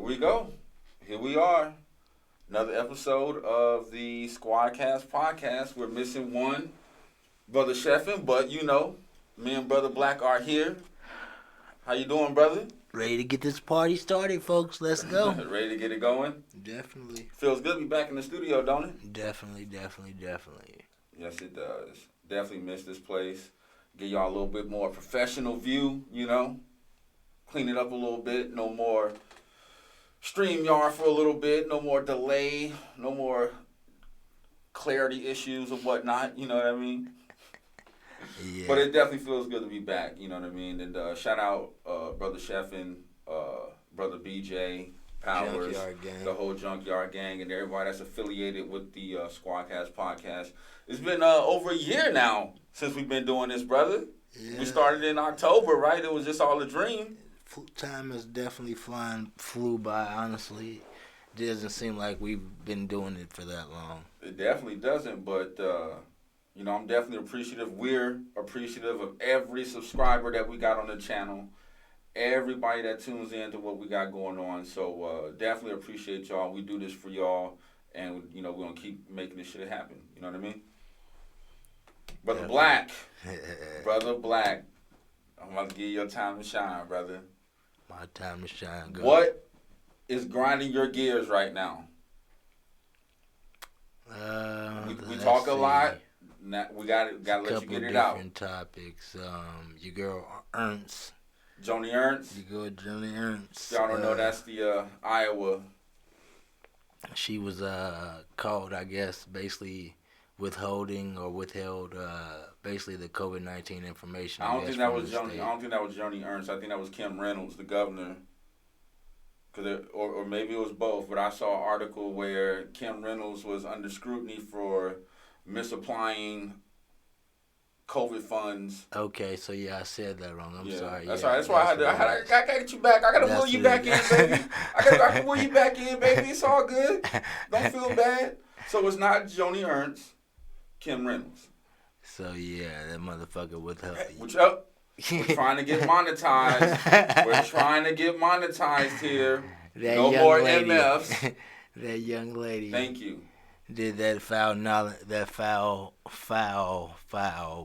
we go. Here we are. Another episode of the Squadcast podcast. We're missing one, Brother Sheffin, but me and Brother Black are here. How you doing, brother? Ready to get this party started, folks. Let's go. Ready to get it going? Definitely. Feels good to be back in the studio, don't it? Definitely. Yes, it does. Definitely miss this place. Give y'all a little bit more professional view, Clean it up a little bit. No more StreamYard for a little bit. No more delay. No more clarity issues and whatnot. You know what I mean? Yeah. But it definitely feels good to be back. You know what I mean? And shout out Brother Sheffin, Brother BJ, Powers, the whole Junkyard Gang, and everybody that's affiliated with the Squadcast podcast. It's been over a year now since we've been doing this, brother. Yeah. We started in October, right? It was just all a dream. Time has definitely flew by, honestly. It doesn't seem like we've been doing it for that long. It definitely doesn't, but, I'm definitely appreciative. We're appreciative of every subscriber that we got on the channel, everybody that tunes in to what we got going on. So definitely appreciate y'all. We do this for y'all, and, we're going to keep making this shit happen. You know what I mean? Brother Black. Brother Black. I'm about to give you your time to shine, brother. My time to shine. Go. What is grinding your gears right now? We talk a lot. Now, we gotta let you get it out. Different topics. Your girl Ernst. Joni Ernst. Your girl Joni Ernst. Y'all don't know that's the Iowa. She was called, I guess, basically withheld basically the COVID-19 information. I don't think that was Joni Ernst. I think that was Kim Reynolds, the governor. Or maybe it was both. But I saw an article where Kim Reynolds was under scrutiny for misapplying COVID funds. Okay, so I said that wrong. I'm sorry. That's right. That's why I gotta get you back. I gotta wheel you back in, baby. I can wheel you back in, baby. It's all good. Don't feel bad. So it's not Joni Ernst, Kim Reynolds. So that motherfucker withheld. We're trying to get monetized. We're trying to get monetized here. No more MFs. That young lady. Thank you. Did that foul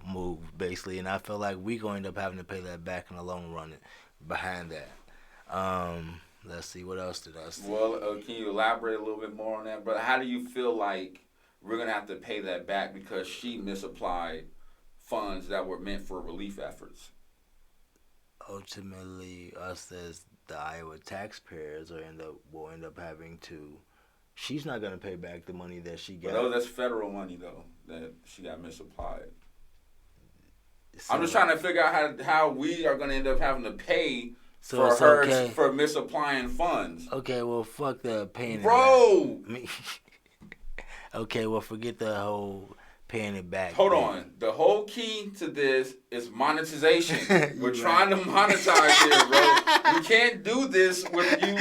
move, basically, and I feel like we're going to end up having to pay that back in the long run behind that. Let's see, what else did I see? Well, can you elaborate a little bit more on that, brother? How do you feel like we're going to have to pay that back because she misapplied funds that were meant for relief efforts? Ultimately, us as the Iowa taxpayers will end up having to. She's not going to pay back the money that she got. But that's federal money, though, that she got misapplied. So, I'm just trying to figure out how we are going to end up having to pay for her for misapplying funds. Okay, well, fuck the paying it back. Okay, well, forget the whole paying it back. Hold on. The whole key to this is monetization. We're trying to monetize here, bro. We can't do this with you.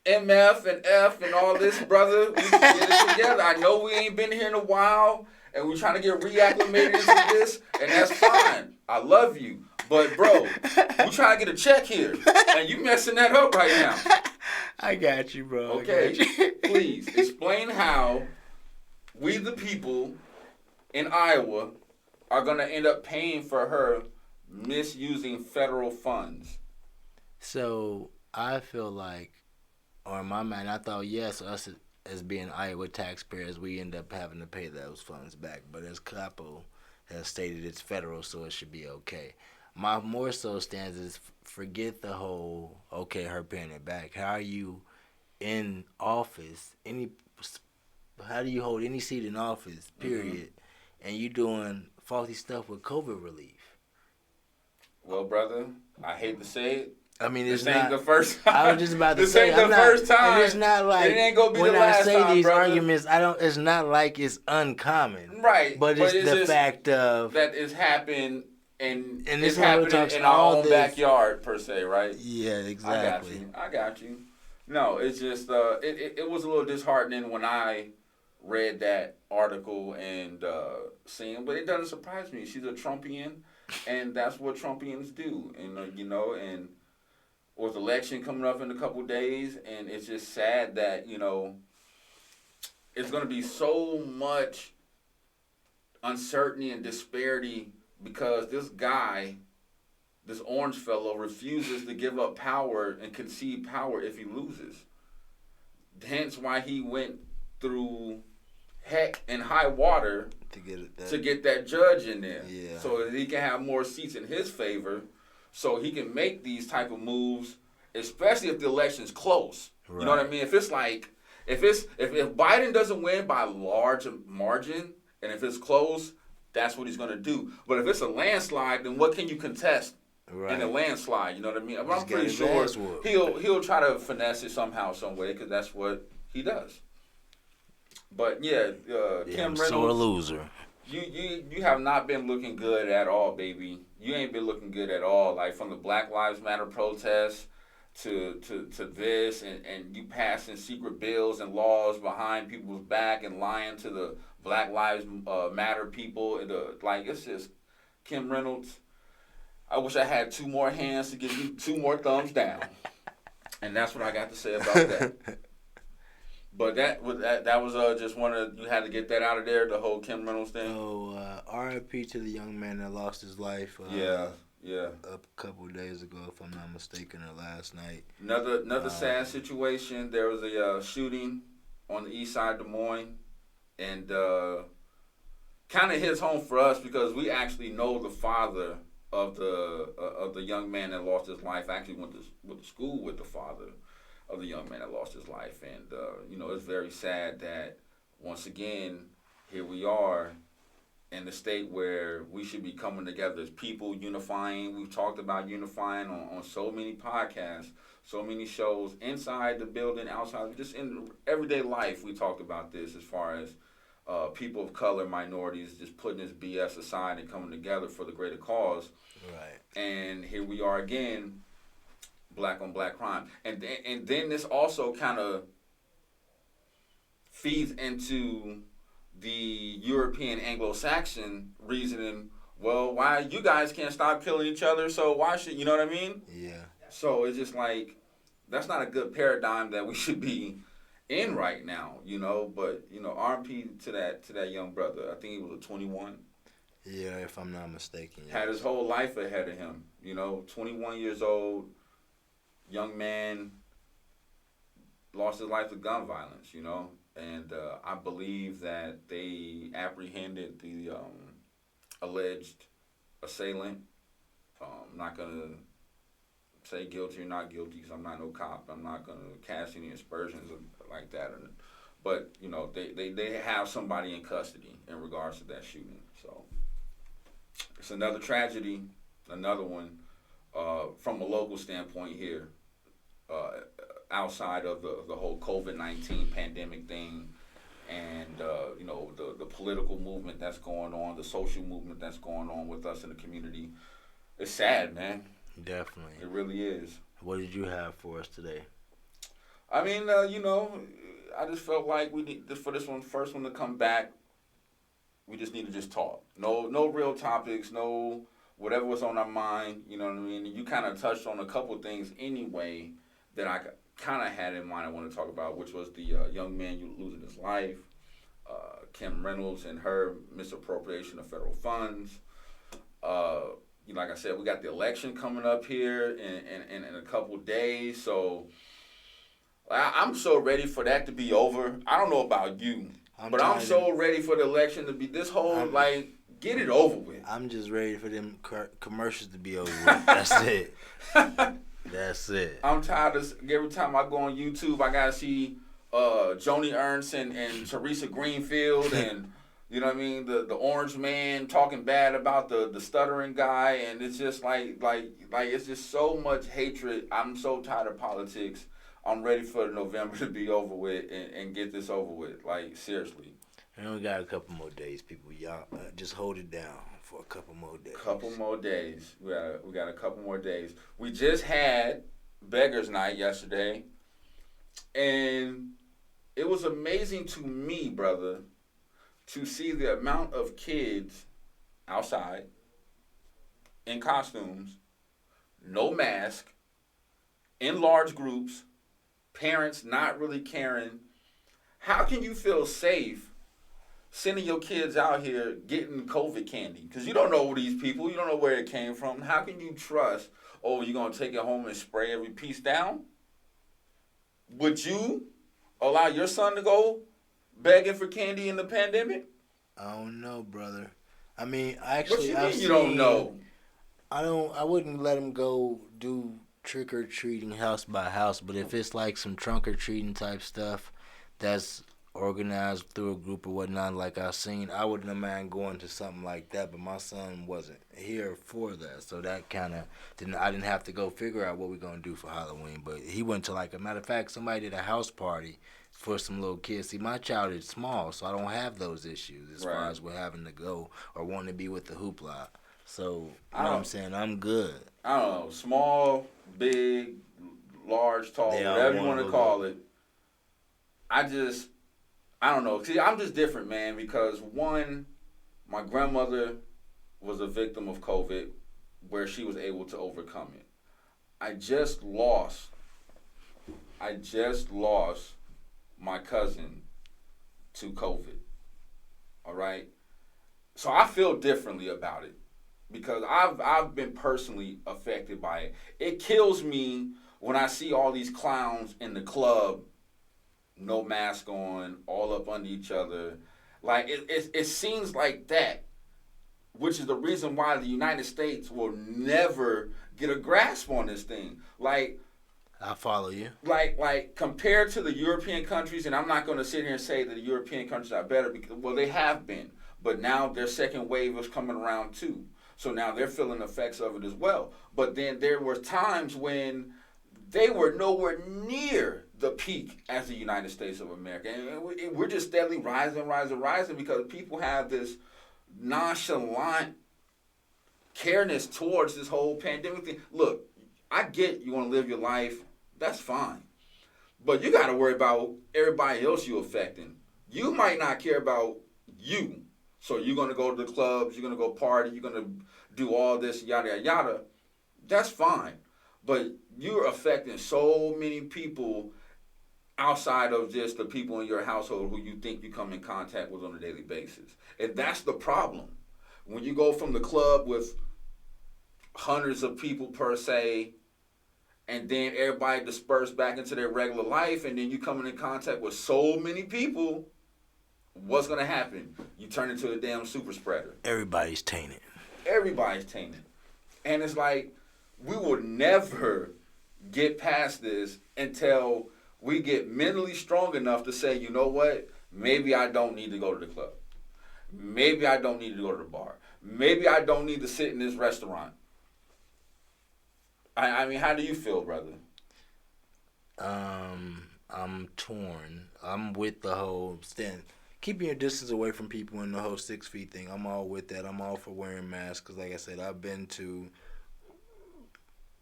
MF and F and all this, brother. We can get it together. I know we ain't been here in a while, and we're trying to get reacclimated into this, and that's fine. I love you. But, bro, we're trying to get a check here, and you messing that up right now. I got you, bro. Okay, please, explain how we, the people in Iowa, are going to end up paying for her misusing federal funds. So, I feel like, or in my mind, I thought, yes, us as being Iowa taxpayers, we end up having to pay those funds back. But as Capo has stated, it's federal, so it should be okay. My more so stance is forget the whole, her paying it back. How are you in office, how do you hold any seat in office, period, and you doing faulty stuff with COVID relief? Well, brother, I hate to say it. I mean, this ain't the first time. I was just about to say, this ain't the first time. And it's not like it ain't gonna be when the last I say time, these brother. arguments, it's not like it's uncommon, right? But it's the fact of that it's happened and it's happening in our own backyard per se, right? Yeah, exactly. I got you. No, it's just it was a little disheartening when I read that article and seen, but it doesn't surprise me. She's a Trumpian, and that's what Trumpians do, and and with election coming up in a couple days, and it's just sad that it's going to be so much uncertainty and disparity because this guy, this orange fellow, refuses to give up power and concede power if he loses. Hence why he went through heck and high water to get that judge in there, so that he can have more seats in his favor, so he can make these type of moves, especially if the election's close. Right. You know what I mean? If it's like, if Biden doesn't win by a large margin, and if it's close, that's what he's gonna do. But if it's a landslide, then what can you contest in a landslide? You know what I mean? I'm pretty sure he'll try to finesse it somehow, some way, because that's what he does. But Kim Reynolds, sore loser. You have not been looking good at all, baby. You ain't been looking good at all. Like from the Black Lives Matter protests to this, and you passing secret bills and laws behind people's back and lying to the Black Lives Matter people. It's just Kim Reynolds. I wish I had 2 more hands to give you 2 more thumbs down, and that's what I got to say about that. But that was just one of, you had to get that out of there, the whole Kim Reynolds thing. Oh, R.I.P. to the young man that lost his life. Yeah. A couple of days ago, if I'm not mistaken, or last night. Another sad situation. There was a shooting on the east side of Des Moines, and kind of hits home for us because we actually know the father of the young man that lost his life. I actually went to school with the father of the young man that lost his life. And, it's very sad that, once again, here we are in the state where we should be coming together as people, unifying. We've talked about unifying on so many podcasts, so many shows, inside the building, outside, just in everyday life. We talked about this as far as people of color, minorities, just putting this BS aside and coming together for the greater cause. Right. And here we are again, black on black crime. And then this also kind of feeds into the European Anglo-Saxon reasoning. Well, why you guys can't stop killing each other, so why should, you know what I mean? Yeah. So it's just like, that's not a good paradigm that we should be in right now, but R.I.P. to that young brother. I think he was 21. Yeah, if I'm not mistaken. Yes. Had his whole life ahead of him, 21 years old, young man, lost his life to gun violence, and I believe that they apprehended the alleged assailant. I'm not going to say guilty or not guilty because I'm not no cop. I'm not going to cast any aspersions like that. But, they have somebody in custody in regards to that shooting. So it's another tragedy, another one from a local standpoint here. Outside of the whole COVID-19 pandemic thing, and the political movement that's going on, the social movement that's going on with us in the community, it's sad, man. Definitely, it really is. What did you have for us today? I mean, I just felt like we need for this first one to come back. We just need to just talk. No real topics. No whatever was on our mind. You know what I mean? You kind of touched on a couple things anyway that I kind of had in mind I want to talk about, which was the young man losing his life, Kim Reynolds and her misappropriation of federal funds. Like I said, we got the election coming up here in a couple days, so I'm so ready for that to be over. I don't know about you, but I'm so ready for the election to be this whole, get it over with. I'm just ready for them commercials to be over with. That's it. That's it. I'm tired of every time I go on YouTube, I gotta see Joni Ernst and Teresa Greenfield and you know what I mean, the orange man talking bad about the stuttering guy, and it's just like it's just so much hatred. I'm so tired of politics. I'm ready for November to be over with and get this over with. Like, seriously. We only got a couple more days, people. Y'all just hold it down for a couple more days. Couple more days. We got a couple more days. We just had Beggars Night yesterday, and it was amazing to me, brother, to see the amount of kids outside in costumes, no mask, in large groups, parents not really caring. How can you feel safe sending your kids out here getting COVID candy? Because you don't know these people, you don't know where it came from. How can you trust, oh, you're going to take it home and spray every piece down? Would you allow your son to go begging for candy in the pandemic? I don't know, brother. I mean, What you I've mean you don't seen. know? I wouldn't let him go do trick or treating house by house, but if it's like some trunk or treating type stuff that's organized through a group or whatnot, like I've seen, I wouldn't mind going to something like that. But my son wasn't here for that, so that kind of didn't. I didn't have to go figure out what we're gonna do for Halloween. But he went to, like, a matter of fact, somebody did a house party for some little kids. See, my child is small, so I don't have those issues as far Right. as we're having to go or wanting to be with the hoopla. So, I you know what I'm don't, saying? I'm good. I don't know. Small, big, large, tall, They all whatever you wanna want to go call it. I don't know. See, I'm just different, man, because one, my grandmother was a victim of COVID where she was able to overcome it. I just lost my cousin to COVID. All right? So I feel differently about it because I've been personally affected by it. It kills me when I see all these clowns in the club, no mask on, all up under each other. Like it seems like that, which is the reason why the United States will never get a grasp on this thing. I follow you. Like compared to the European countries, and I'm not going to sit here and say that the European countries are better because, well, they have been, but now their second wave is coming around too. So now they're feeling the effects of it as well. But then there were times when they were nowhere near the peak as the United States of America, and we're just steadily rising because people have this nonchalant careness towards this whole pandemic thing. Look, I get you want to live your life. That's fine. But you got to worry about everybody else you affecting. You might not care about you. So you're going to go to the clubs, you're going to go party, you're going to do all this, yada, yada, yada. That's fine. But you're affecting so many people outside of just the people in your household who you think you come in contact with on a daily basis. And that's the problem. When you go from the club with hundreds of people per se, and then everybody disperse back into their regular life, and then you come in contact with so many people, what's going to happen? You turn into a damn super spreader. Everybody's tainted. Everybody's tainted. And it's like, we will never get past this until we get mentally strong enough to say, you know what? Maybe I don't need to go to the club. Maybe I don't need to go to the bar. Maybe I don't need to sit in this restaurant. I mean, how do you feel, brother? I'm torn. I'm with the whole keeping your distance away from people and the whole 6 feet thing. I'm all with that. I'm all for wearing masks because, like I said, I've been to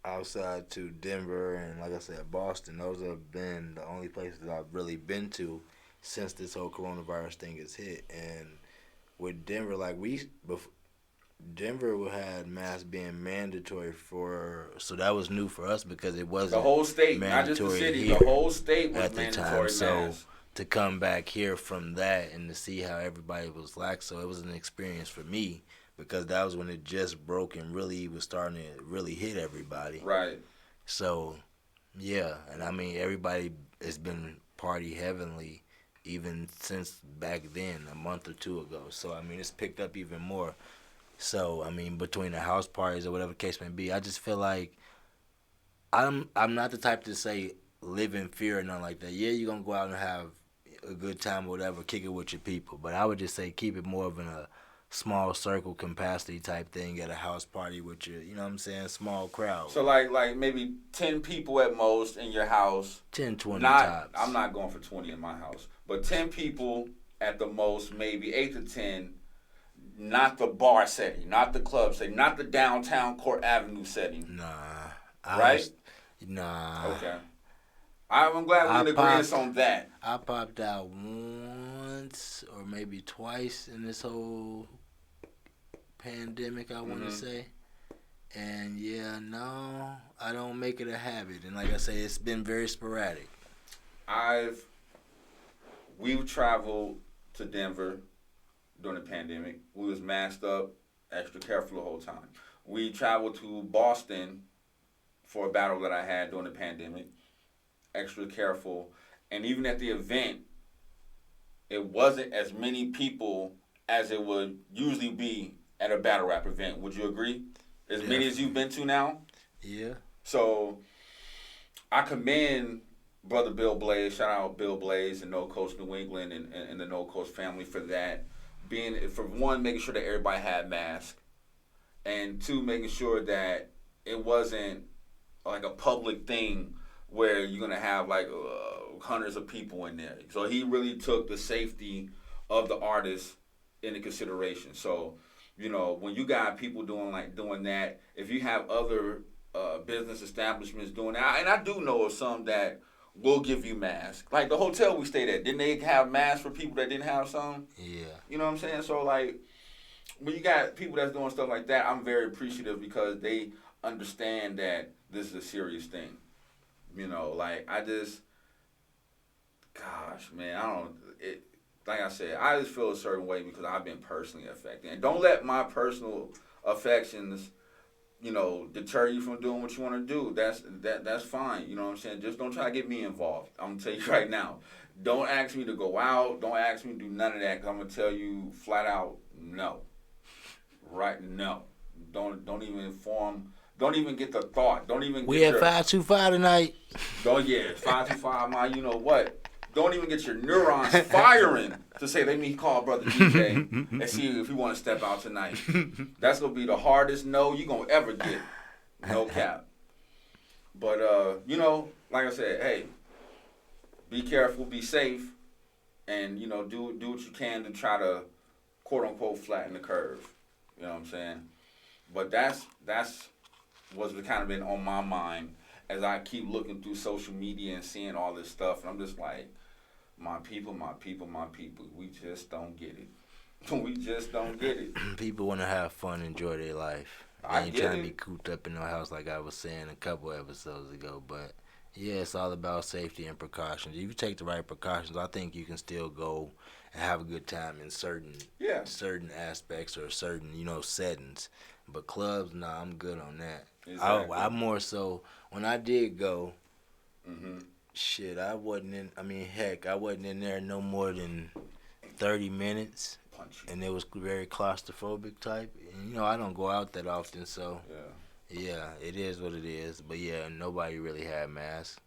outside to Denver and, like I said, Boston. Those have been the only places that I've really been to since this whole coronavirus thing has hit. And with Denver, Denver had masks being mandatory so that was new for us because it wasn't the whole state, not just the city. The whole state was at the mandatory time. So masks. to come back here from that and to see how everybody was lax, so it was an experience for me because that was when it just broke and really was starting to really hit everybody. Right. So, yeah, and I mean everybody has been party heavenly even since back then, a month or two ago. So I mean it's picked up even more. So, I mean, between the house parties or whatever the case may be, I just feel like I'm not the type to say live in fear or nothing like that. Yeah, you're going to go out and have a good time or whatever, kick it with your people. But I would just say keep it more of in a small circle capacity type thing at a house party with your, you know what I'm saying, small crowd. So, like maybe 10 people at most in your house. 10, 20 tops. tops. I'm not going for 20 in my house. But 10 people at the most, maybe 8 to 10. Not the bar setting, not the club setting, not the downtown Court Avenue setting. Nah. Right? Nah. Okay. I'm glad we're in agreement on that. I popped out once or maybe twice in this whole pandemic, I want to say. And yeah, no, I don't make it a habit. And like I say, it's been very sporadic. We've traveled to Denver during the pandemic. We was masked up, extra careful the whole time. We traveled to Boston for a battle that I had during the pandemic, extra careful. And even at the event, it wasn't as many people as it would usually be at a battle rap event. Would you agree? As many as you've been to now? Yeah. So I commend Brother Bill Blaze. Shout out Bill Blaze and No Coast New England and the No Coast family for that. For one, making sure that everybody had masks. And two, making sure that it wasn't like a public thing where you're going to have like hundreds of people in there. So he really took the safety of the artists into consideration. So, when you got people doing that, if you have other business establishments doing that, and I do know of some that will give you masks. Like the hotel we stayed at, didn't they have masks for people that didn't have some? Yeah. You know what I'm saying? So like, when you got people that's doing stuff like that, I'm very appreciative because they understand that this is a serious thing. Gosh, man, like I said, I just feel a certain way because I've been personally affected. And don't let my personal affections, deter you from doing what you want to do. That's fine. You know what I'm saying? Just don't try to get me involved. I'm going to tell you right now. Don't ask me to go out. Don't ask me to do none of that because I'm going to tell you flat out no. Right? No. Don't even inform. Don't even get the thought. Don't even. We at 525 tonight. 525. My, you know what? Don't even get your neurons firing to say, let me call Brother DJ and see if you want to step out tonight. That's going to be the hardest no you're going to ever get. No cap. But, like I said, hey, be careful, be safe, and, do what you can to try to, quote unquote, flatten the curve. You know what I'm saying? But that's what's kind of been on my mind as I keep looking through social media and seeing all this stuff. And I'm just like, my people, we just don't get it. We just don't get it. People want to have fun, enjoy their life. They ain't trying to be cooped up in no house like I was saying a couple episodes ago. But, yeah, it's all about safety and precautions. If you take the right precautions, I think you can still go and have a good time in certain aspects or certain, settings. But clubs, nah, I'm good on that. Exactly. I more so, when I did go, shit, I wasn't in there no more than 30 minutes. And it was very claustrophobic type. And, I don't go out that often, so, yeah, it is what it is. But, yeah, nobody really had masks.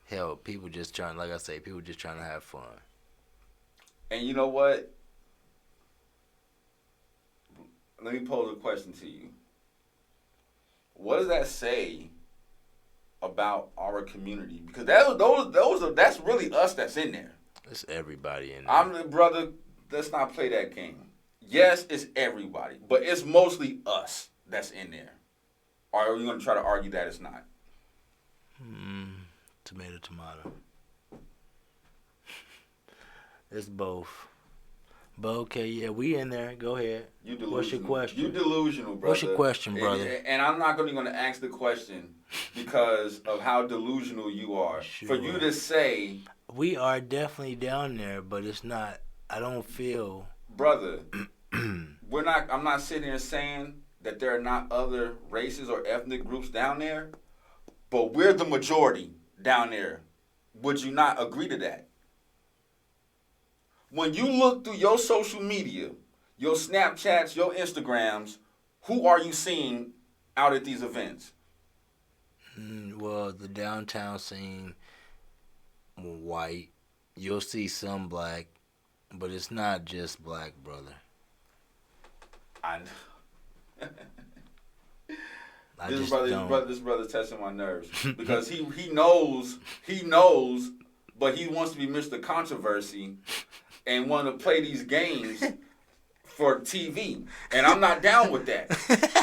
Hell, people just trying to have fun. And you know what? Let me pose a question to you. What does that say about our community? Because that's really us that's in there. It's everybody in there. Brother, let's not play that game. Yes, it's everybody, but it's mostly us that's in there. Or are you going to try to argue that it's not? Tomato. It's both. But okay, yeah, we in there. Go ahead. You delusional. What's your question? You delusional, brother. What's your question, brother? And I'm not going to ask the question because of how delusional you are. Sure. For you to say... We are definitely down there, but it's not... I don't feel... Brother, I'm not sitting here saying that there are not other races or ethnic groups down there, but we're the majority down there. Would you not agree to that? When you look through your social media, your Snapchats, your Instagrams, who are you seeing out at these events? Well, the downtown scene, white. You'll see some black, but it's not just black, brother. I know. This brother's testing my nerves because he knows, but he wants to be Mr. Controversy and want to play these games for TV, and I'm not down with that.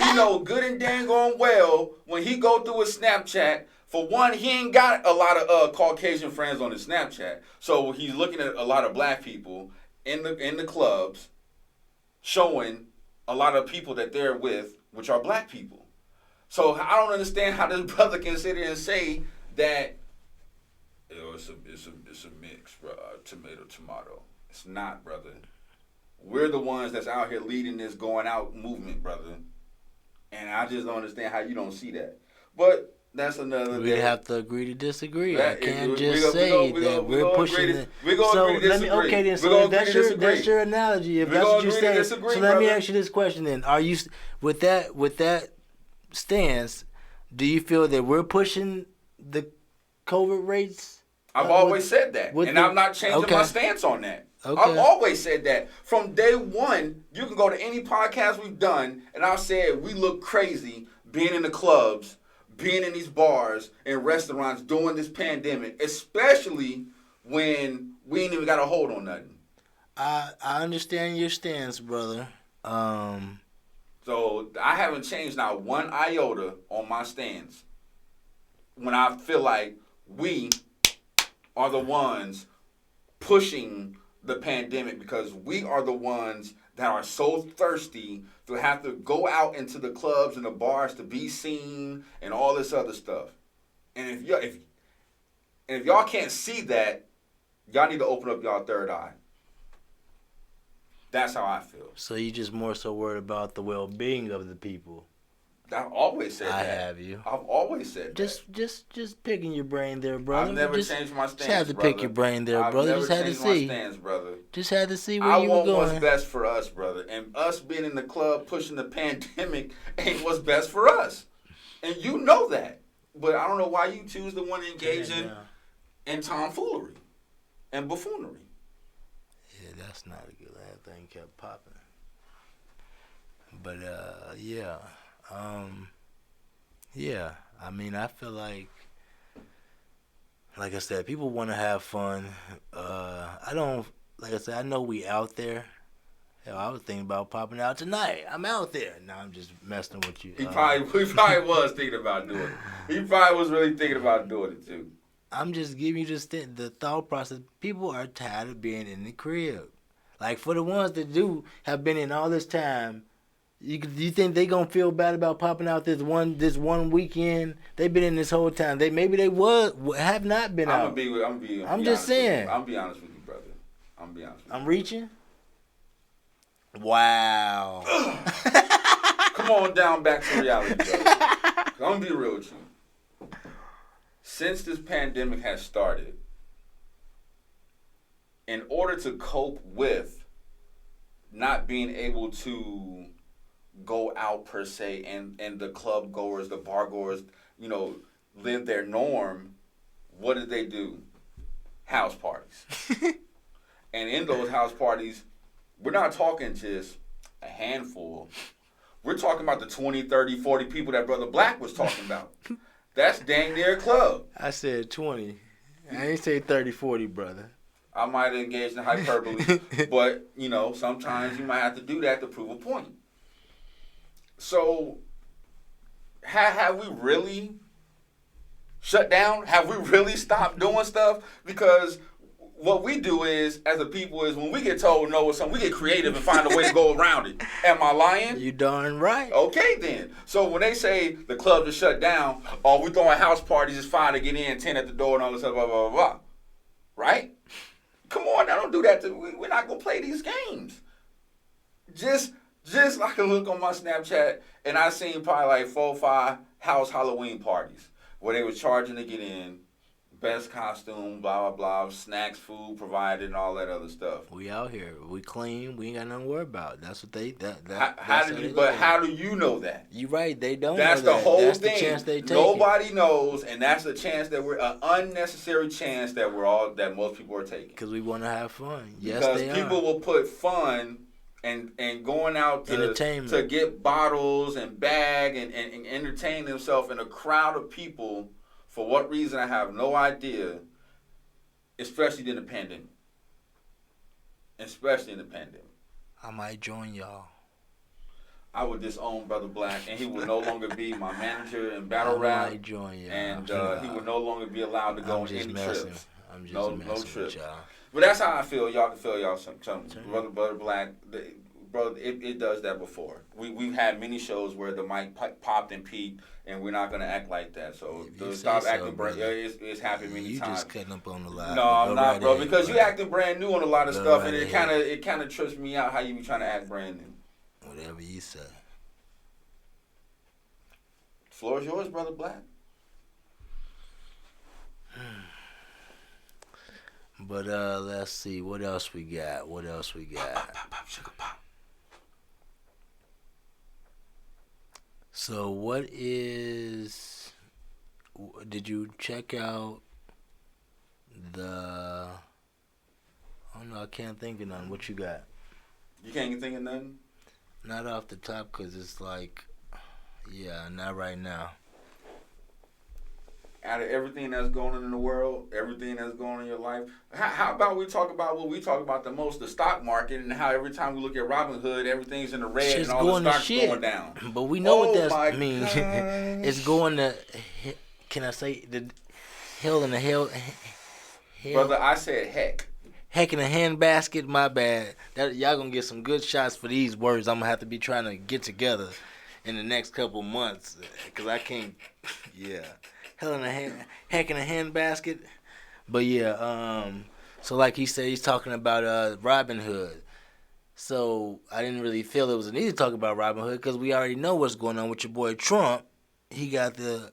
He know good and dang on well when he go through his Snapchat. For one, he ain't got a lot of Caucasian friends on his Snapchat, so he's looking at a lot of black people in the clubs, showing a lot of people that they're with, which are black people. So I don't understand how this brother can sit here and say that it's a mix, bro. Tomato. It's not, brother. We're the ones that's out here leading this going out movement, brother. And I just don't understand how you don't see that. But that's another We day. have to agree to disagree. That I can't is- just say that we're pushing it. We're going to So agree to let me disagree. okay then. We're So gonna if that's agree to your disagree. that's your analogy. If We're that's gonna what you're agree to saying, disagree, so let me brother. ask you this question then: Are you with that stance? Do you feel that we're pushing the COVID rates? I've always said that, with and the- I'm not changing okay. my stance on that. Okay. I've always said that. From day one, you can go to any podcast we've done, and I've said we look crazy being in the clubs, being in these bars and restaurants during this pandemic, especially when we ain't even got a hold on nothing. I understand your stance, brother. So I haven't changed not one iota on my stance when I feel like we are the ones pushing the pandemic, because we are the ones that are so thirsty to have to go out into the clubs and the bars to be seen and all this other stuff. And if y'all can't see that, y'all need to open up y'all third eye. That's how I feel. So you just more so worried about the well-being of the people. I've always said I that. have you. I've always said Just picking your brain there, brother. I've never just, changed my stance, Just had to brother. pick your brain there, brother. I've Just never had to changed my see. stance, brother. Just had to see where I you were want going. what's best for us, brother. And us being in the club pushing the pandemic ain't what's best for us. And you know that. But I don't know why you choose the one to engage in tomfoolery and buffoonery. Yeah, that's not a good. That thing kept popping. But yeah. Yeah. I mean, I feel like I said, people want to have fun. I don't. Like I said, I know we out there. Hell, I was thinking about popping out tonight. I'm out there. Now I'm just messing with you. He probably was thinking about doing it. He probably was really thinking about doing it too. I'm just giving you the thought process. People are tired of being in the crib. Like, for the ones that have been in all this time, you think they gonna feel bad about popping out this one weekend? They've been in this whole time. They have not been out. I'm just saying. I'm be honest with you, brother. I'm be honest with you. I'm reaching. Wow. Come on down back to reality, brother. I'm gonna be real with you. Since this pandemic has started, in order to cope with not being able to go out per se, and the club goers, the bar goers, live their norm, what did they do? House parties. And in those house parties, we're not talking just a handful. We're talking about the 20, 30, 40 people that Brother Black was talking about. That's dang near a club. I said 20. I ain't say 30, 40, brother. I might have engaged in hyperbole, but, sometimes you might have to do that to prove a point. So, have we really shut down? Have we really stopped doing stuff? Because what we do is, as a people, is when we get told no or something, we get creative and find a way to go around it. Am I lying? You darn right. Okay, then. So when they say the clubs are shut down, or we throwing house parties, it's fine to get in, 10 at the door and all this stuff, blah, blah, blah, blah. Right? Come on, now don't do that. We're not going to play these games. Just like a look on my Snapchat, and I seen probably like 4 or 5 house Halloween parties where they was charging to get in, best costume, blah, blah, blah, snacks, food provided, and all that other stuff. We out here. We clean. We ain't got nothing to worry about. That's what they... How do you know that? You right. They don't That's know the that. whole That's thing. The chance they take. Nobody knows, and that's the chance that an unnecessary chance that most people are taking. Because we want to have fun. Yes, because they people are. will put fun and going out to get bottles and bag and entertain themselves in a crowd of people. For what reason, I have no idea, especially in the pandemic. I might join y'all. I would disown Brother Black, and he would no longer be my manager in battle I rap. might join y'all. And he would no longer be allowed to go on any trips. I'm just no messing trips. with y'all. But that's how I feel. Y'all can feel y'all some Brother Black. bro, it does that before. We've had many shows where the mic popped and peaked, and we're not gonna act like that. So If you say stop so, acting brand. brother. It's happened many You times. just cutting up on the live. No, but I'm go not, right bro. ahead, Because you brother. acting brand new on a lot of Go stuff, right and ahead. it kind of trips me out how you be trying to act brand new. Whatever you say. Floor is yours, brother Black. But let's see what else we got. What else we got? Pop, sugar pop. So what is? Did you check out the? Oh no, I can't think of none. What you got? You can't even think of nothing. Not off the top, cause it's like, yeah, not right now. Out of everything that's going on in the world, everything that's going on in your life, how about we talk about what we talk about the most, the stock market, and how every time we look at Robinhood, everything's in the red Shit's and all the going to stocks shit. going down. But we know Oh what my that means. gosh. It's going to. Can I say the hell in the hell? Brother, I said heck. Heck in a handbasket. My bad. That y'all gonna get some good shots for these words. I'm gonna have to be trying to get together in the next couple months, cause I can't. Yeah. Hell in a heck in a handbasket. But yeah, so like he said, he's talking about Robin Hood. So I didn't really feel it was a need to talk about Robin Hood because we already know what's going on with your boy Trump. He got the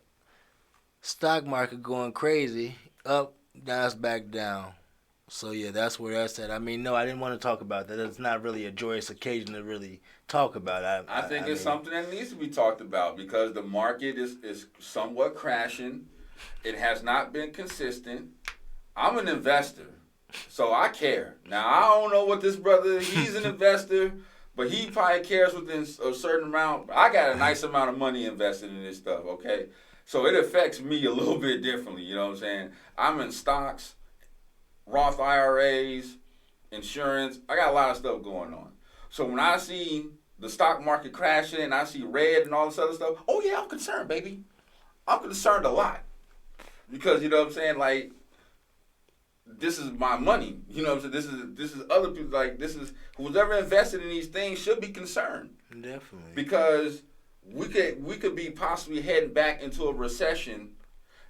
stock market going crazy, up, now it's back down. So yeah, that's where that's at. I mean, no, I didn't want to talk about that. It's not really a joyous occasion to really talk about. I think it's mean, something that needs to be talked about because the market is somewhat crashing. It has not been consistent. I'm an investor, so I care. Now, I don't know what this brother, he's an investor, but he probably cares within a certain amount. I got a nice amount of money invested in this stuff, okay? So it affects me a little bit differently, you know what I'm saying? I'm in stocks, Roth IRAs, insurance. I got a lot of stuff going on. So when I see the stock market crashing and I see red and all this other stuff, oh yeah, I'm concerned, baby. I'm concerned a lot. Because, you know what I'm saying, like, this is my money. You know what I'm saying? This is other people, like, this is, who's ever invested in these things should be concerned. definitely. Because we could be possibly heading back into a recession.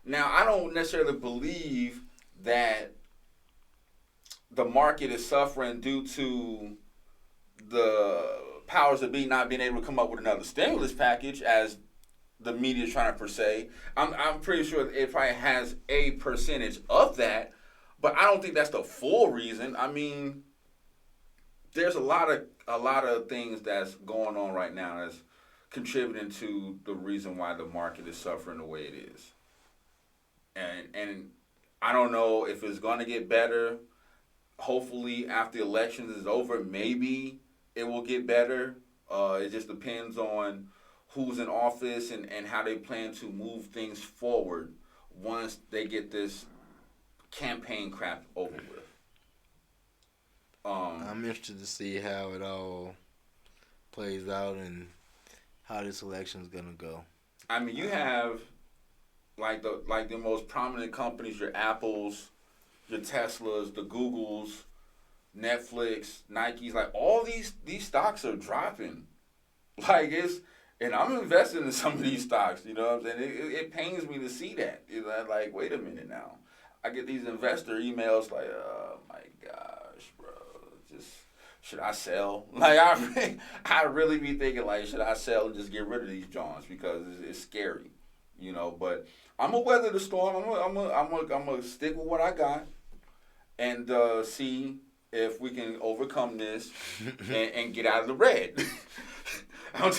Now, I don't necessarily believe that the market is suffering due to the powers that be not being able to come up with another stimulus package, as the media is trying to per se. I'm pretty sure it probably has a percentage of that, but I don't think that's the full reason. I mean, there's a lot of things that's going on right now that's contributing to the reason why the market is suffering the way it is. And I don't know if it's going to get better. Hopefully, after the elections is over, maybe it will get better. It just depends on who's in office and how they plan to move things forward once they get this campaign crap over with. I'm interested to see how it all plays out and how this election's gonna go. I mean, you have like the most prominent companies, your Apples, your Teslas, the Googles, Netflix, Nikes, like all these stocks are dropping. Like and I'm investing in some of these stocks, you know what I'm saying? It pains me to see that. You know, like, wait a minute now. I get these investor emails like, oh my gosh, bro, just, should I sell? Like, I really be thinking, like, should I sell and just get rid of these Johns because it's scary, you know? But I'm gonna weather the storm. I'm gonna stick with what I got and see if we can overcome this and get out of the red. I'm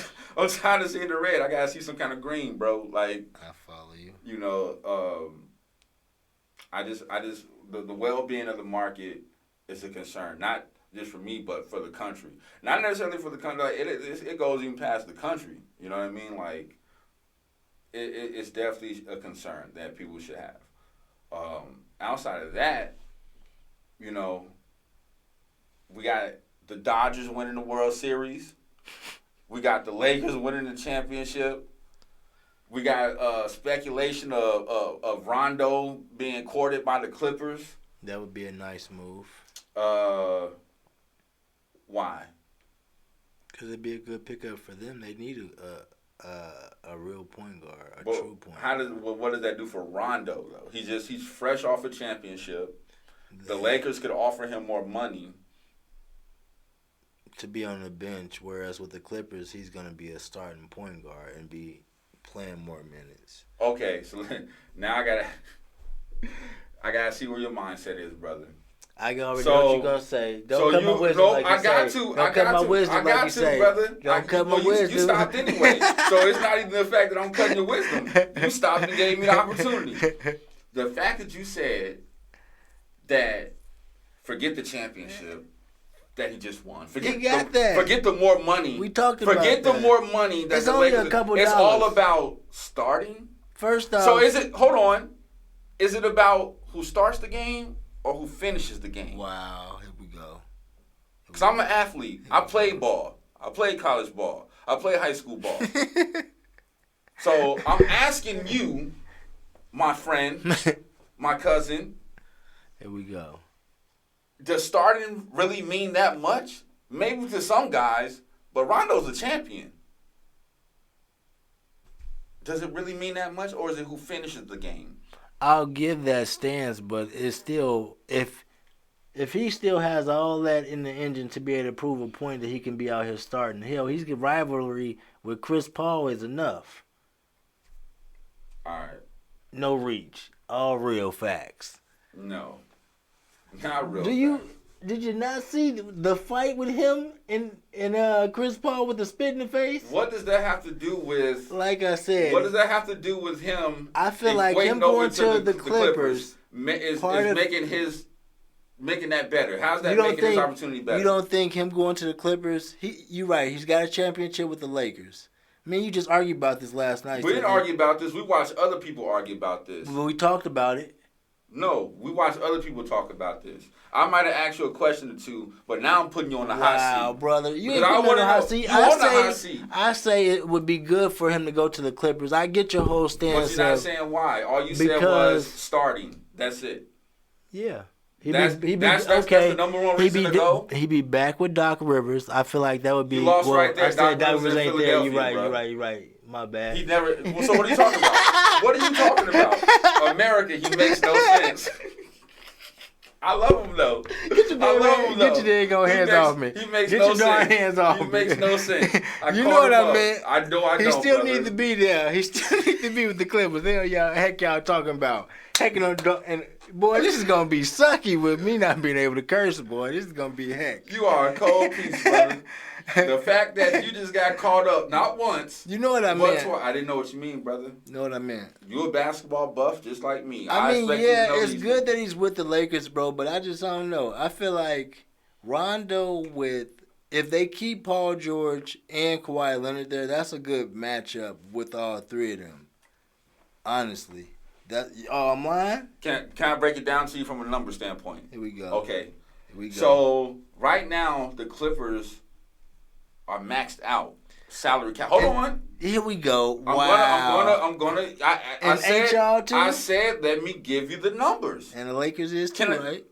tired of seeing the red. I gotta see some kind of green, bro. Like, I follow you. you know, the well-being of the market is a concern, not just for me, but for the country. Not necessarily for the country. Like, it goes even past the country. You know what I mean? Like, it's definitely a concern that people should have. Outside of that, you know, we got the Dodgers winning the World Series. We got the Lakers winning the championship. We got speculation of Rondo being courted by the Clippers. That would be a nice move. Why? Because it'd be a good pickup for them. They need a real point guard, a But true point guard. what does that do for Rondo though? He's fresh off a championship. The Lakers could offer him more money To be on the bench, whereas with the Clippers, he's going to be a starting point guard and be playing more minutes. Okay, so now I gotta see where your mindset is, brother. I already know what you're gonna say. Don't so cut you, my wisdom no, like you I got say. to. Don't I cut got my to. wisdom I got like you to, say. brother. Don't cut my you, wisdom. You stopped anyway, so it's not even the fact that I'm cutting your wisdom. You stopped and gave me the opportunity. The fact that you said that, forget the championship that he just won. Forget the more money. We talked about Forget that. the more money that It's the only Lakers. a couple It's dollars. all about starting. First off, So is it? Hold on. Is it about who starts the game or who finishes the game? wow, here we go. Because I'm an athlete. I played ball. I played college ball. I played high school ball. So I'm asking you, my friend, my cousin, Here we go. does starting really mean that much? Maybe to some guys, but Rondo's a champion. Does it really mean that much, or is it who finishes the game? I'll give that stance, but it's still if he still has all that in the engine to be able to prove a point that he can be out here starting, hell, he's got rivalry with Chris Paul is enough. All right. No reach, all real facts. No. Not real. Did you not see the fight with him and Chris Paul with the spit in the face? What does that have to do with? Like I said, What does that have to do with him? I feel like equating him over going to the Clippers is part of- making that better. How's that You don't making his think- opportunity better? You don't think him going to the Clippers? You're right. He's got a championship with the Lakers. I mean, you just argued about this last night. We didn't argue about this. We watched other people argue about this. Well, we talked about it. No, we watched other people talk about this. I might have asked you a question or two, but now I'm putting you on the hot Wow, seat. brother, you ain't Because I putting me on the wanna hot know. seat. You on the hot seat. I say it would be good for him to go to the Clippers. I get your whole But stance. you're not saying why. All you said was Because- starting. That's it. Yeah. That's the number one reason to go? He'd be back with Doc Rivers. I feel like that would be. You lost well, right there. I said Doc Doc Rivers Rivers in ain't there. You're Philadelphia, right. bro. You're right. My bad. He never. So what are you talking about? What are you talking about? America. He makes no sense. I love him though. Get your daggone hands off me. He makes Get no your darn sense. hands off He me. makes no sense. You know what I meant. I know. I He don't. still brother. needs to be there. He still needs to be with the Clippers. Heck y'all talking about. And boy, this is gonna be sucky with me not being able to curse, boy. This is gonna be heck. You are a cold piece, brother. The fact that you just got caught up not once, You know what I but meant. twice. I didn't know what you mean, brother. You know what I meant. You a basketball buff just like me. I mean, expect you to yeah, know it's these good that he's with the Lakers, bro, but I just don't know. I feel like Rondo if they keep Paul George and Kawhi Leonard there, that's a good matchup with all three of them. Honestly. I'm lying? Can I break it down to you from a number standpoint? Here we go. Okay. Here we go. So right now the Clippers are maxed out salary cap. Hold on. Here we go. I'm Wow. gonna. And ain't y'all too? I said, let me give you the numbers. And the Lakers is too, right?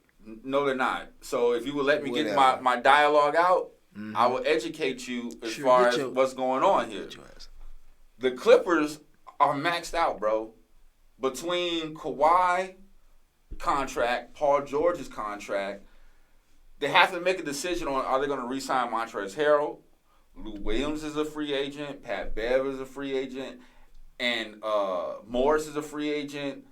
No, they're not. So if you would let me get Whatever. my dialogue out, Mhm. I will educate you as Sure, far get as your- what's going on here. Get your ass. The Clippers are maxed out, bro. Between Kawhi contract, Paul George's contract, they have to make a decision on are they going to re-sign Montrezl Harrell. Lou Williams is a free agent. Pat Bev is a free agent. And Morris is a free agent.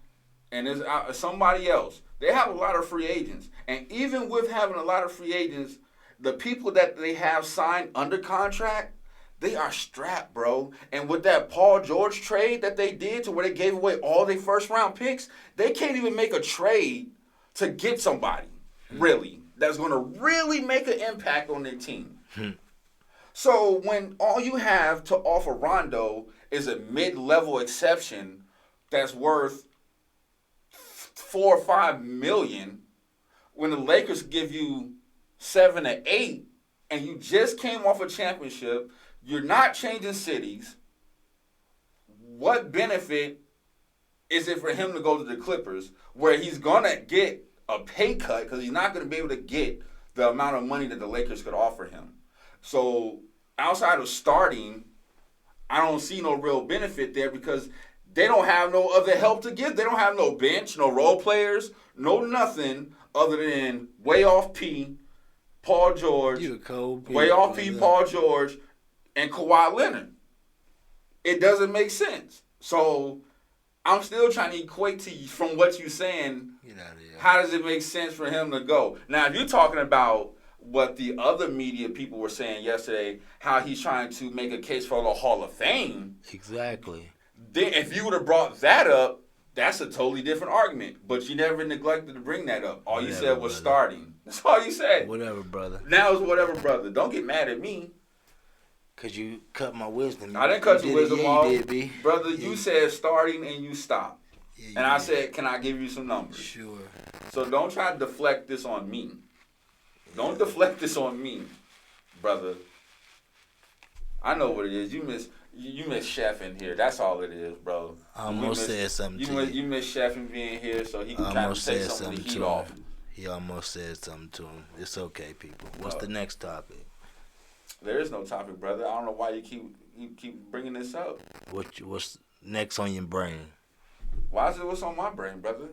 And there's somebody else. They have a lot of free agents. And even with having a lot of free agents, the people that they have signed under contract, they are strapped, bro. And with that Paul George trade that they did to where they gave away all their first-round picks, they can't even make a trade to get somebody, really, that's going to really make an impact on their team. So when all you have to offer Rondo is a mid-level exception that's worth $4 or $5 million, when the Lakers give you 7 or 8, and you just came off a championship, you're not changing cities. What benefit is it for him to go to the Clippers, where he's gonna get a pay cut because he's not gonna be able to get the amount of money that the Lakers could offer him? So outside of starting, I don't see no real benefit there because they don't have no other help to give. They don't have no bench, no role players, no nothing other than way off P, Paul George, You a cold way off P, Paul George, and Kawhi Leonard. It doesn't make sense. So I'm still trying to equate to you from what you're saying. Get out of here. How does it make sense for him to go? Now, if you're talking about what the other media people were saying yesterday, how he's trying to make a case for the Hall of Fame, Exactly. then if you would have brought that up, that's a totally different argument. But you never neglected to bring that up. All you Whatever, said was brother. starting. That's all you said. Whatever, brother. Now it's whatever, brother. Don't get mad at me. Cause you cut my wisdom. I didn't cut your did it. wisdom Yeah, off. you did, B. Brother, Yeah, you said starting and you stopped. Yeah, you And I did. said, can I give you some numbers? Sure. So don't try to deflect this on me. Don't deflect this on me, brother. I know what it is. You miss Chef in here. That's all it is, bro. I almost said something to You miss Chef in being here so he can I kind of almost take said some of the something heat to off. him. He almost said something to him. It's okay, people. What's the next topic? There is no topic, brother. I don't know why you keep bringing this up. What's next on your brain? Why is it what's on my brain, brother?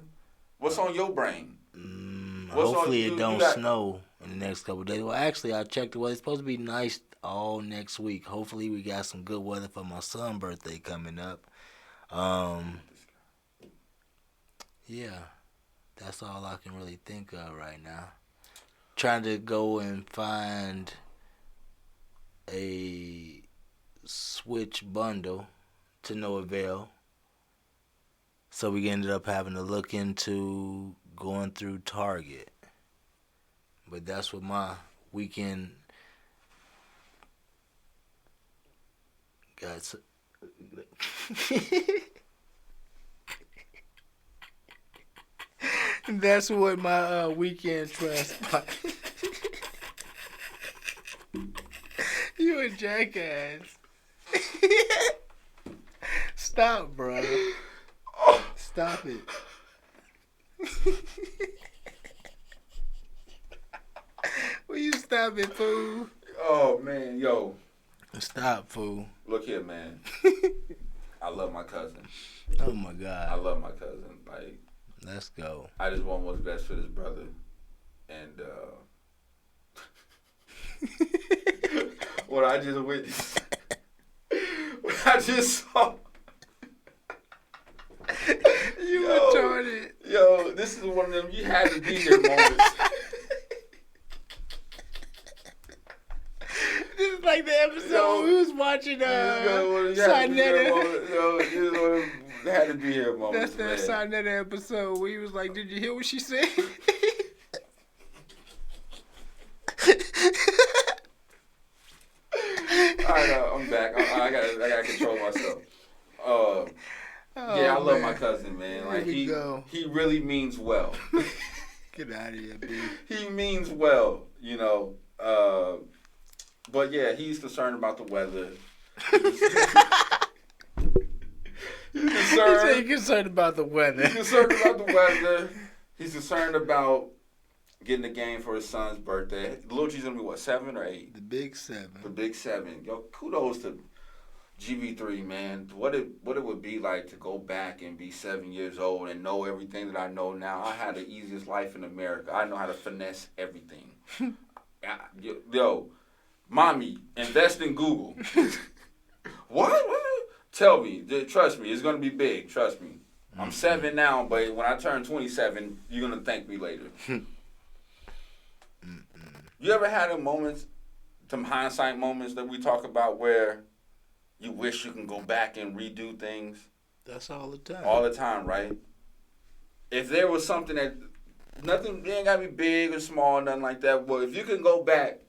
What's on your brain? What's Hopefully on, it you don't got- snow in the next couple of days. Well, actually, I checked the weather. It's supposed to be nice all next week. Hopefully, we got some good weather for my son's birthday coming up. Yeah, that's all I can really think of right now. Trying to go and find a Switch bundle to no avail. So we ended up having to look into going through Target. But that's what my weekend got. That's what my weekend transpired. You a jackass. Stop, bro. Stop it. Will you stop it, fool? Oh man, yo, Stop, fool. look here, man. I love my cousin. Oh my I God. love my cousin. Like, Let's go. I just want what's best for this brother. And what I just witnessed, what I just saw. You Yo. retarded. Yo, this is one of them you had to be here moments. This is like the episode Yo. we was watching You had to be here Sinetta. moments. Yo, this is one of them had to be here moments. That's that man. Sinetta episode where he was like, "Did you hear what she said?" All right, I'm back. I gotta control myself. Yeah, I love my cousin, man. Like Here we go. he really means well. Get out of here, B. He means well, you know. But yeah, he's concerned about the weather. He's He said he concerned. concerned about the weather. He's concerned about the weather. He's concerned about getting a game for his son's birthday. Lil G's gonna be what, 7 or 8? The big 7. The big 7. Yo, kudos to GB3, man. What it would be like to go back and be 7 years old and know everything that I know now. I had the easiest life in America. I know how to finesse everything. Yo, mommy, invest in Google. What? Tell me. Trust me. It's going to be big. Trust me. I'm 7 now, but when I turn 27, you're going to thank me later. You ever had a moments, some hindsight moments that we talk about where you wish you can go back and redo things? That's all the time. All the time, right? If there was something that, nothing, it ain't got to be big or small, nothing like that. Well, if you can go back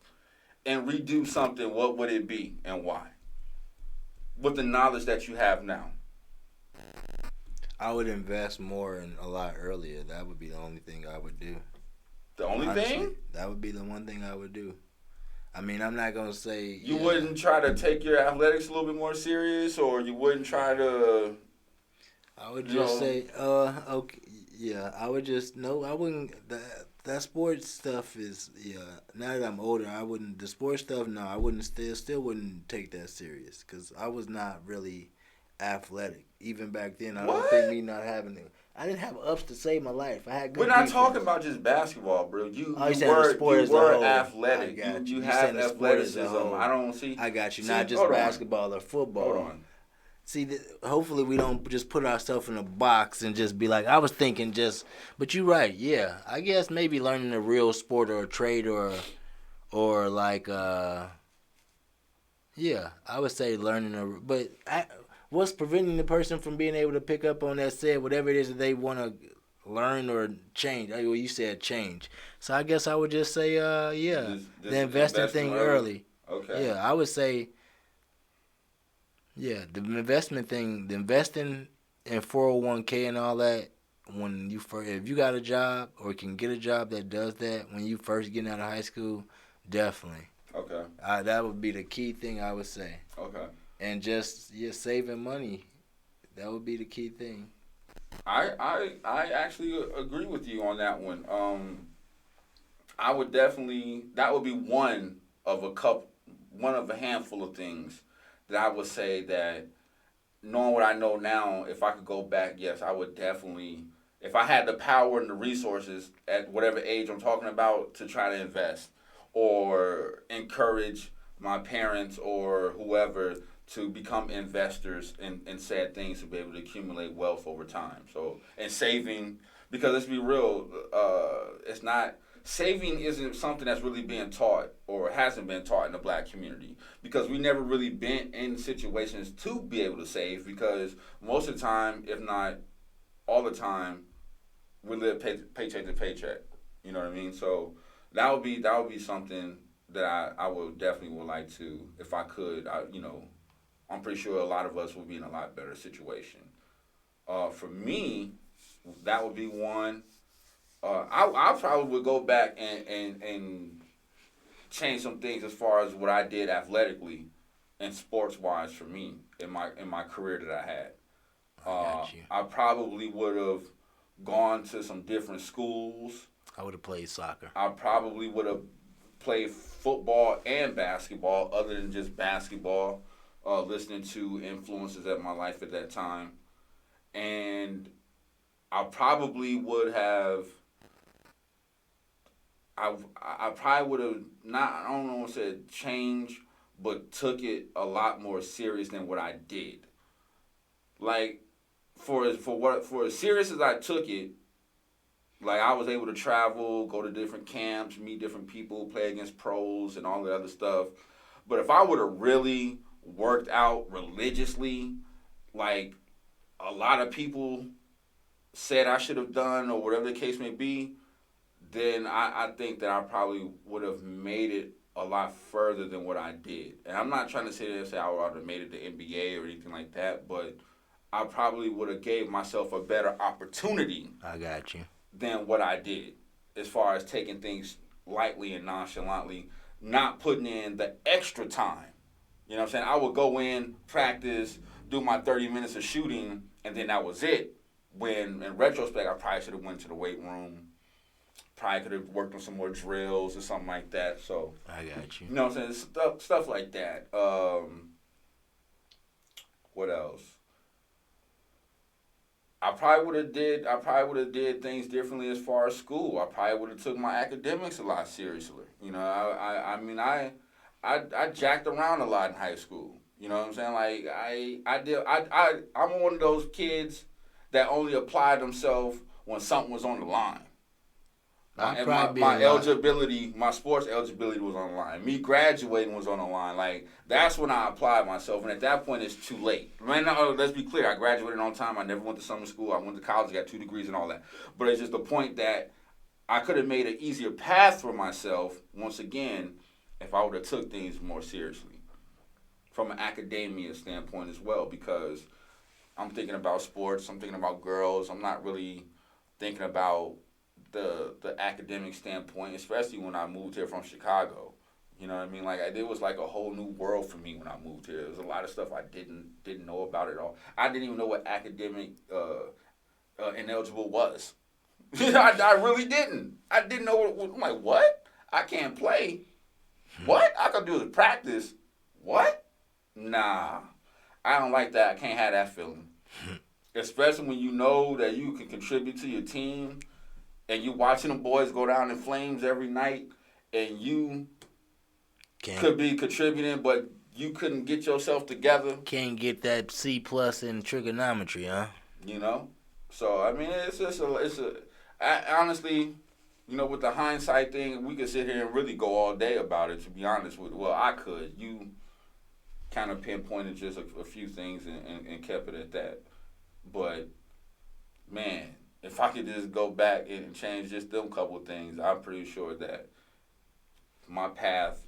and redo something, what would it be and why? With the knowledge that you have now. I would invest more and a lot earlier. That would be the only thing I would do. The only Honestly, thing? that would be the one thing I would do. I mean, I'm not gonna say You wouldn't try to take your athletics a little bit more serious, or you wouldn't try to... I would you just know- say, okay, yeah. I would just no. I wouldn't. The that sports stuff is now that I'm older, I wouldn't the sports stuff. No, I wouldn't still wouldn't take that serious because I was not really athletic even back then. I don't think What? me not having it. I didn't have ups to save my life. I had We're good not defense. talking about just basketball, bro. You Oh, you saying the were sport you as a were whole. athletic. I got you. You You have saying the sport as a athleticism. whole. I don't see. I got you. See, Not just hold on. basketball or football. Hold on. See, hopefully we don't just put ourselves in a box and just be like, I was thinking just, but you're right, yeah. I guess maybe learning a real sport or a trade or like, yeah, I would say learning but what's preventing the person from being able to pick up on that said, whatever it is that they want to learn or change? Well, you said change. So I guess I would just say, yeah, the investing thing early. Okay. Yeah, I would say, yeah, the investment thing, the investing in 401k and all that, when you first, if you got a job or can get a job that does that when you first getting out of high school, definitely. Okay. That would be the key thing I would say. Okay. And just saving money, that would be the key thing. I actually agree with you on that one. I would definitely that would be one of a handful of things that I would say that knowing what I know now, if I could go back, yes, I would definitely, if I had the power and the resources at whatever age I'm talking about to try to invest or encourage my parents or whoever to become investors in said things to be able to accumulate wealth over time. So, and saving, because let's be real, it's not, saving isn't something that's really being taught or hasn't been taught in the black community because we never really been in situations to be able to save because most of the time, if not all the time, we live paycheck to paycheck. You know what I mean? So that would be something that I would definitely would like to, if I could, I'm pretty sure a lot of us would be in a lot better situation. For me, that would be one. I probably would go back and change some things as far as what I did athletically and sports wise for me in my career that I had. Got you. I probably would have gone to some different schools. I would have played soccer. I probably would have played football and basketball other than just basketball, listening to influences at my life at that time. And I probably would have I probably would have not, I don't know if I said change, but took it a lot more serious than what I did. Like for as serious as I took it, like I was able to travel, go to different camps, meet different people, play against pros and all the other stuff. But if I would have really worked out religiously, like a lot of people said I should have done or whatever the case may be, then I think that I probably would have made it a lot further than what I did. And I'm not trying to say I would have made it to NBA or anything like that, but I probably would have gave myself a better opportunity. I got you. Than what I did, as far as taking things lightly and nonchalantly, not putting in the extra time. You know what I'm saying? I would go in, practice, do my 30 minutes of shooting, and then that was it. When, in retrospect, I probably should have went to the weight room, probably could have worked on some more drills or something like that. So I got you. You know what I'm saying? Stuff like that. What else? I probably would have did things differently as far as school. I probably would have took my academics a lot seriously. You know, I jacked around a lot in high school. You know what I'm saying? Like I'm one of those kids that only applied themselves when something was on the line. My eligibility, my sports eligibility was on the line. Me graduating was on the line. Like, that's when I applied myself. And at that point, it's too late. Man, let's be clear. I graduated on time. I never went to summer school. I went to college, got 2 degrees and all that. But it's just the point that I could have made an easier path for myself, once again, if I would have took things more seriously. From an academia standpoint as well, because I'm thinking about sports. I'm thinking about girls. I'm not really thinking about the academic standpoint, especially when I moved here from Chicago. You know what I mean? Like, it was like a whole new world for me when I moved here. There was a lot of stuff I didn't know about at all. I didn't even know what academic ineligible was. I really didn't. I didn't know what. I'm like, what? I can't play. What? I could do is practice. What? Nah, I don't like that. I can't have that feeling. Especially when you know that you can contribute to your team and you watching them boys go down in flames every night and you could be contributing, but you couldn't get yourself together. Can't get that C plus in trigonometry, huh? You know? So, I mean, honestly, you know, with the hindsight thing, we could sit here and really go all day about it, to be honest with you. Well, I could. You kind of pinpointed just a few things and kept it at that. But, man, if I could just go back and change just them couple of things, I'm pretty sure that my path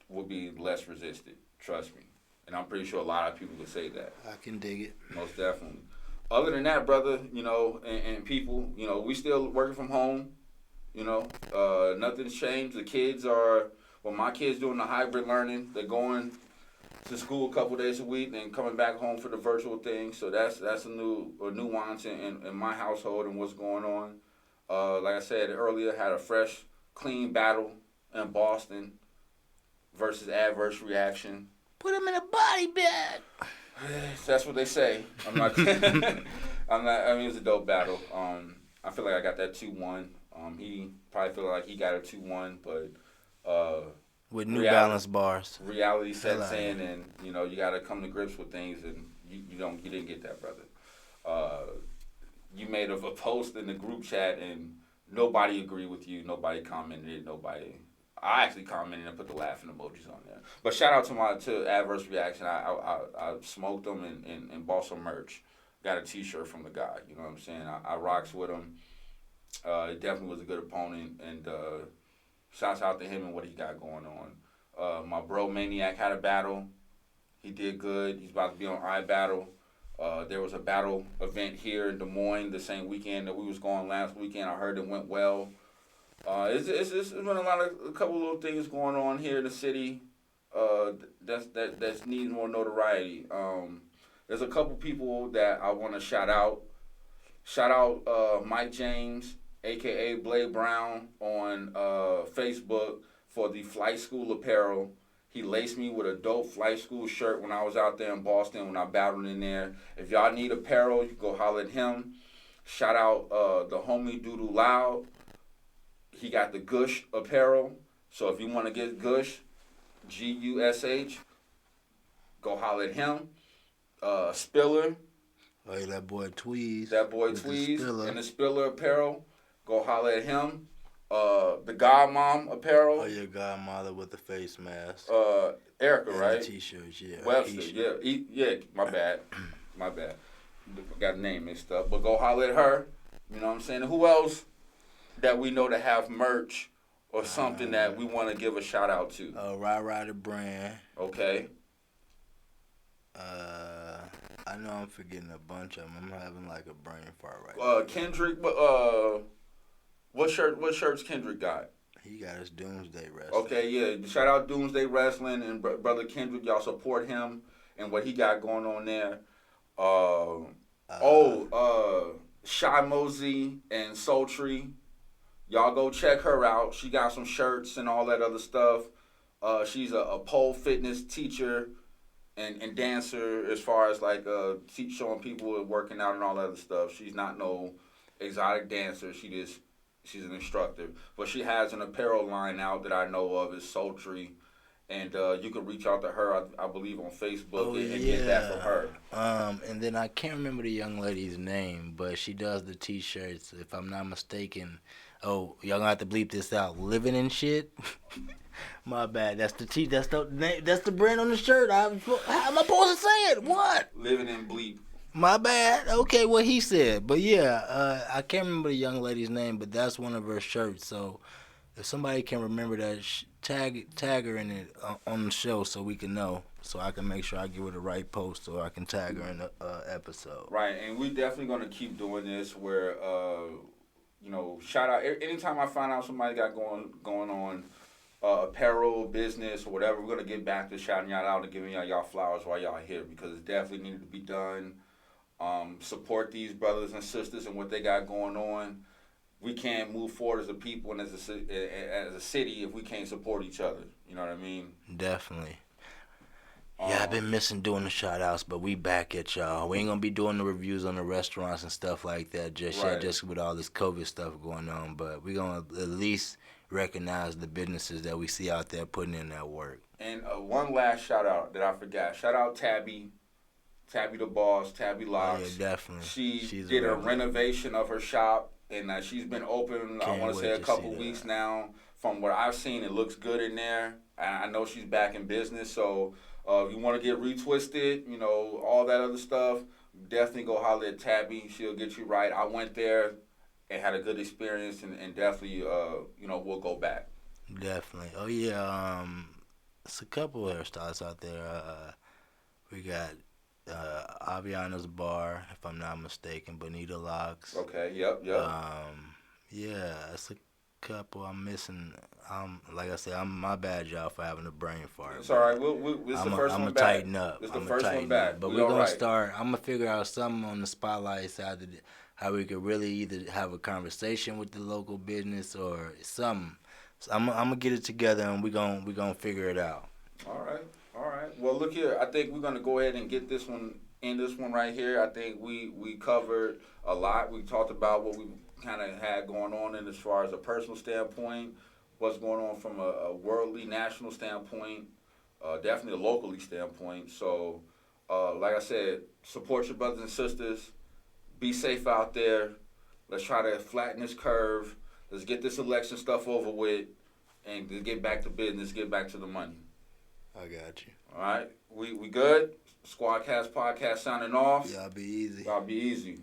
would be less resisted. Trust me. And I'm pretty sure a lot of people would say that. I can dig it. Most definitely. Other than that, brother, you know, and people, you know, we still working from home. You know, nothing's changed. The kids are, well, my kids doing the hybrid learning. They're going to school a couple days a week and coming back home for the virtual thing. So that's a nuance in my household and what's going on. Like I said earlier, had a fresh, clean battle in Boston versus adverse reaction. Put him in a body bag. That's what they say. I'm not. I'm not. I mean, it was a dope battle. I feel like I got that 2-1. He probably feel like he got a 2-1, but with New Balance bars, reality sets in, and you know you got to come to grips with things, and you didn't get that, brother. You made a post in the group chat, and nobody agreed with you. Nobody commented. I actually commented and put the laughing emojis on there. But shout out to Adverse Reaction. I smoked them and bought some merch. Got a T-shirt from the guy. You know what I'm saying? I rocks with him. It definitely was a good opponent, and shouts out to him and what he got going on. My bro Maniac had a battle. He did good. He's about to be on iBattle. There was a battle event here in Des Moines the same weekend that we was going last weekend. I heard it went well. It's been a couple little things going on here in the city. That's needs more notoriety. There's a couple people that I want to shout out. Shout out Mike James, aka Blade Brown, on Facebook for the Flight School apparel. He laced me with a dope Flight School shirt when I was out there in Boston when I battled in there. If y'all need apparel, you can go holler at him. Shout out the homie Doodoo Loud. He got the Gush apparel. So if you want to get Gush, Gush, go holler at him. Spiller. Oh, yeah, that boy Tweez. And the Spiller apparel. Go holler at him. The Godmom apparel. Oh, your godmother with the face mask. Erica, and right? The T-shirts, yeah. Webster, yeah. My bad. Got the name mixed up. But go holler at her. You know what I'm saying? And who else that we know that have merch or something that we want to give a shout out to? Rider Brand. Okay. I know I'm forgetting a bunch of them. I'm having like a brain fart right now. Kendrick, what shirts Kendrick got? He got his Doomsday Wrestling. Okay, yeah. Shout out Doomsday Wrestling and brother Kendrick. Y'all support him and what he got going on there. Shy Mosey and Sultry. Y'all go check her out. She got some shirts and all that other stuff. She's a pole fitness teacher and dancer as far as like showing people working out and all that other stuff. She's not no exotic dancer. She's an instructor. But she has an apparel line out that I know of is Sultry. And you can reach out to her, I believe, on Facebook and get that from her. And then I can't remember the young lady's name, but she does the T-shirts, if I'm not mistaken. Oh, y'all gonna have to bleep this out. Living in shit. My bad. That's the brand on the shirt. How am I supposed to say it? What? Living in bleep. My bad. Okay, what he said. But yeah, I can't remember the young lady's name, but that's one of her shirts. So if somebody can remember that, tag her in it on the show so we can know. So I can make sure I give her the right post so I can tag her in the episode. Right, and we definitely gonna keep doing this where shout out anytime I find out somebody got going on apparel business or whatever. We're gonna get back to shouting y'all out and giving y'all flowers while y'all here because it definitely needed to be done. Support these brothers and sisters and what they got going on. we can't move forward as a people and as a city if we can't support each other. You know what I mean? Definitely. Yeah, I've been missing doing the shout outs, but we back at y'all. We ain't gonna be doing the reviews on the restaurants and stuff like that just Right. yet, just with all this COVID stuff going on. But we gonna at least recognize the businesses that we see out there putting in that work. And one last shout out that I forgot. Shout out Tabby the boss, Tabby Oh, Locks. yeah, definitely. She She's did a regular. renovation of her shop, and she's been open, I Can't want to wait say, a to couple see weeks that. now. From what I've seen, it looks good in there. I know she's back in business, so if you want to get retwisted, you know, all that other stuff, definitely go holler at Tabby. She'll get you right. I went there and had a good experience, and definitely, you know, we'll go back. Definitely. Oh yeah. It's a couple of hairstylists out there. We got Aviana's Bar, if I'm not mistaken, Bonita Locks. Okay, yep. Yeah, it's a couple I'm missing. Like I said, my bad, y'all, for having a brain fart. It's all right. This is the first I'm one gonna back. tighten up. This is the I'm first tighten one back. up. But We we're all gonna right. start. I'm gonna figure out something on the spotlight side of how we could really either have a conversation with the local business or something. So I'm gonna get it together and we gonna figure it out. All right. Well, look here. I think we're gonna go ahead and get this one right here. I think we covered a lot. We talked about what we kind of had going on in as far as a personal standpoint, what's going on from a worldly, national standpoint, definitely a locally standpoint. So, like I said, support your brothers and sisters. Be safe out there. Let's try to flatten this curve. Let's get this election stuff over with, and get back to business. Get back to the money. I got you. All right, we good. Squadcast podcast signing off. Y'all be easy. Y'all be easy.